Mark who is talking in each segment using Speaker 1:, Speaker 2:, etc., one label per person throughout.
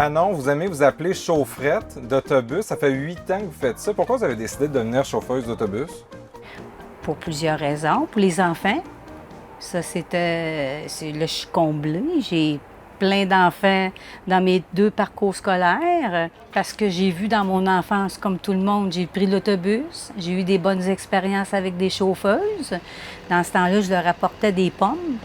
Speaker 1: Manon, vous aimez vous appeler chaufferette d'autobus. Ça fait 8 ans que vous faites ça. Pourquoi vous avez décidé de devenir chauffeuse d'autobus?
Speaker 2: Pour plusieurs raisons. Pour les enfants, ça là, je suis comblée. J'ai plein d'enfants dans mes 2 parcours scolaires parce que j'ai vu dans mon enfance, comme tout le monde, j'ai pris l'autobus. J'ai eu des bonnes expériences avec des chauffeuses. Dans ce temps-là, je leur apportais des pommes.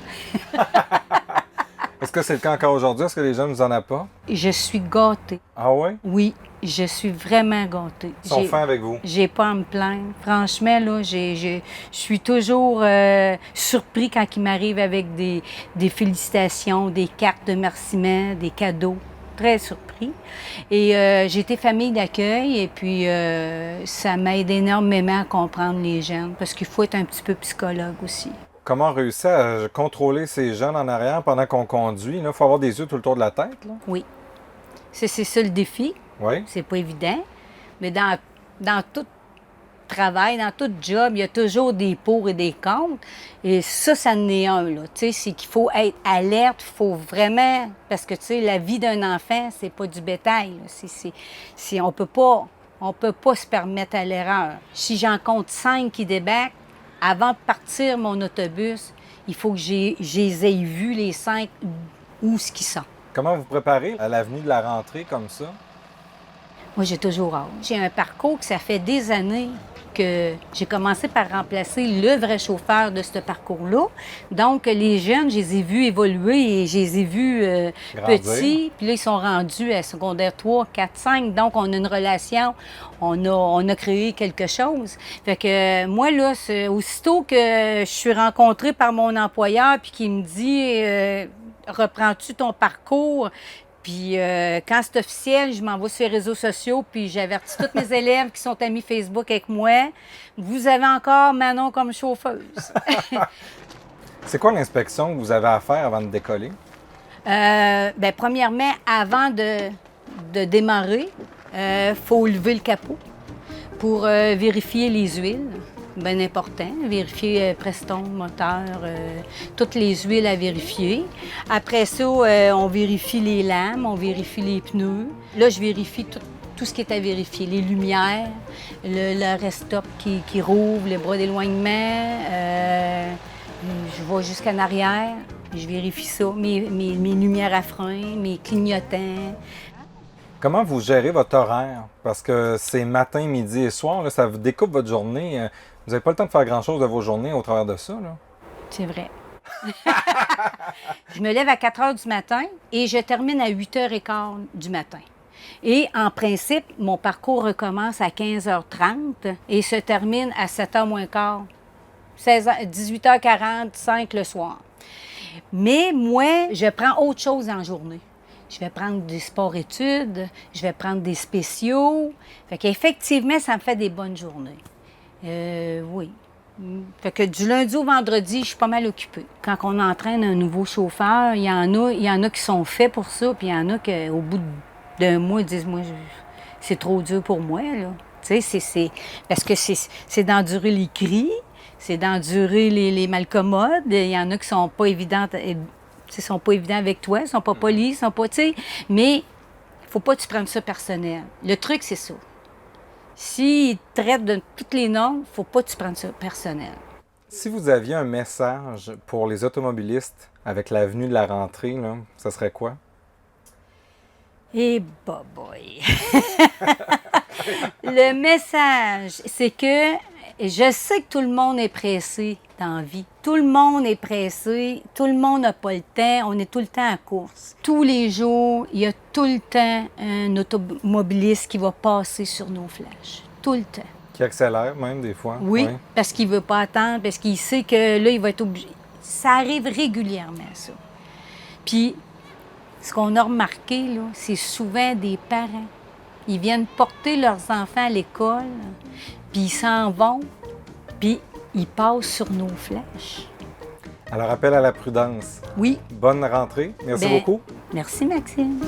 Speaker 1: Est-ce que c'est le cas encore aujourd'hui? Est-ce que les jeunes ne vous en apportent?
Speaker 2: Je suis gâtée.
Speaker 1: Ah oui?
Speaker 2: Oui, je suis vraiment gâtée.
Speaker 1: Ils sont fins avec vous?
Speaker 2: J'ai pas à me plaindre. Franchement, là, je suis toujours surpris quand ils m'arrivent avec des félicitations, des cartes de remerciement, des cadeaux. Très surpris. Et j'ai été famille d'accueil et puis ça m'aide énormément à comprendre les jeunes parce qu'il faut être un petit peu psychologue aussi.
Speaker 1: Comment réussir à contrôler ces jeunes en arrière pendant qu'on conduit? Il faut avoir des yeux tout le tour de la tête. Là.
Speaker 2: Oui. C'est ça le défi.
Speaker 1: Oui.
Speaker 2: C'est pas évident. Mais dans tout travail, dans tout job, il y a toujours des pour et des contre. Et ça en est un, là. Tu sais, c'est qu'il faut être alerte, il faut vraiment... Parce que, tu sais, la vie d'un enfant, c'est pas du bétail. On peut pas se permettre à l'erreur. Si j'en compte 5 qui débarquent, avant de partir mon autobus, il faut que je les ai vus, les 5, où ce qu'ils sont.
Speaker 1: Comment vous préparez à l'avenue de la rentrée comme ça?
Speaker 2: Moi, j'ai toujours hâte. J'ai un parcours que ça fait des années que j'ai commencé par remplacer le vrai chauffeur de ce parcours-là. Donc, les jeunes, je les ai vus évoluer et je les ai vus petits. Puis là, ils sont rendus à secondaire 3, 4, 5. Donc, on a une relation, on a créé quelque chose. Fait que moi, là, aussitôt que je suis rencontrée par mon employeur puis qu'il me dit reprends-tu ton parcours? Puis quand c'est officiel, je m'envoie sur les réseaux sociaux, puis j'avertis tous mes élèves qui sont amis Facebook avec moi. Vous avez encore Manon comme chauffeuse.
Speaker 1: C'est quoi l'inspection que vous avez à faire avant de décoller?
Speaker 2: Bien, premièrement, avant de démarrer, faut lever le capot pour vérifier les huiles. Bien important, vérifier Preston, moteur, toutes les huiles à vérifier. Après ça, on vérifie les lames, on vérifie les pneus. Là, je vérifie tout ce qui est à vérifier, les lumières, le rest-stop qui rouvre, les bras d'éloignement. Je vais jusqu'en arrière, je vérifie ça, mes lumières à frein, mes clignotants.
Speaker 1: Comment vous gérez votre horaire? Parce que c'est matin, midi et soir, là, ça vous découpe votre journée. Vous n'avez pas le temps de faire grand-chose de vos journées au travers de ça, là?
Speaker 2: C'est vrai. Je me lève à 4 heures du matin et je termine à 8h15 du matin. Et en principe, mon parcours recommence à 15h30 et se termine à 7h moins quart, 18h45 le soir. Mais moi, je prends autre chose en journée. Je vais prendre des sports-études, je vais prendre des spéciaux. Fait qu'effectivement, ça me fait des bonnes journées. Oui. Fait que du lundi au vendredi, je suis pas mal occupée. Quand on entraîne un nouveau chauffeur, il y en a qui sont faits pour ça, puis il y en a qui, au bout d'un mois, disent, moi, c'est trop dur pour moi, là. Tu sais, parce que c'est d'endurer les cris, c'est d'endurer les malcommodes. Il y en a qui sont pas évidentes. Ils sont pas évidents avec toi, ils sont pas polis, ils sont pas, tu sais, mais faut pas que tu prennes ça personnel. Le truc, c'est ça. S'ils te traitent de toutes les normes, faut pas que tu prennes ça personnel.
Speaker 1: Si vous aviez un message pour les automobilistes avec l'avenue de la rentrée, là, ça serait quoi?
Speaker 2: Eh boy! Le message, c'est que je sais que tout le monde est pressé dans la vie. Tout le monde est pressé, tout le monde n'a pas le temps, on est tout le temps à course. Tous les jours, il y a tout le temps un automobiliste qui va passer sur nos flashs. Tout le temps.
Speaker 1: Qui accélère même des fois.
Speaker 2: Oui, parce qu'il ne veut pas attendre, parce qu'il sait que là, il va être obligé. Ça arrive régulièrement, ça. Puis, ce qu'on a remarqué, là, c'est souvent des parents. Ils viennent porter leurs enfants à l'école, puis ils s'en vont, puis ils passent sur nos flashs.
Speaker 1: Alors, appel à la prudence.
Speaker 2: Oui.
Speaker 1: Bonne rentrée. Merci beaucoup.
Speaker 2: Merci, Maxime.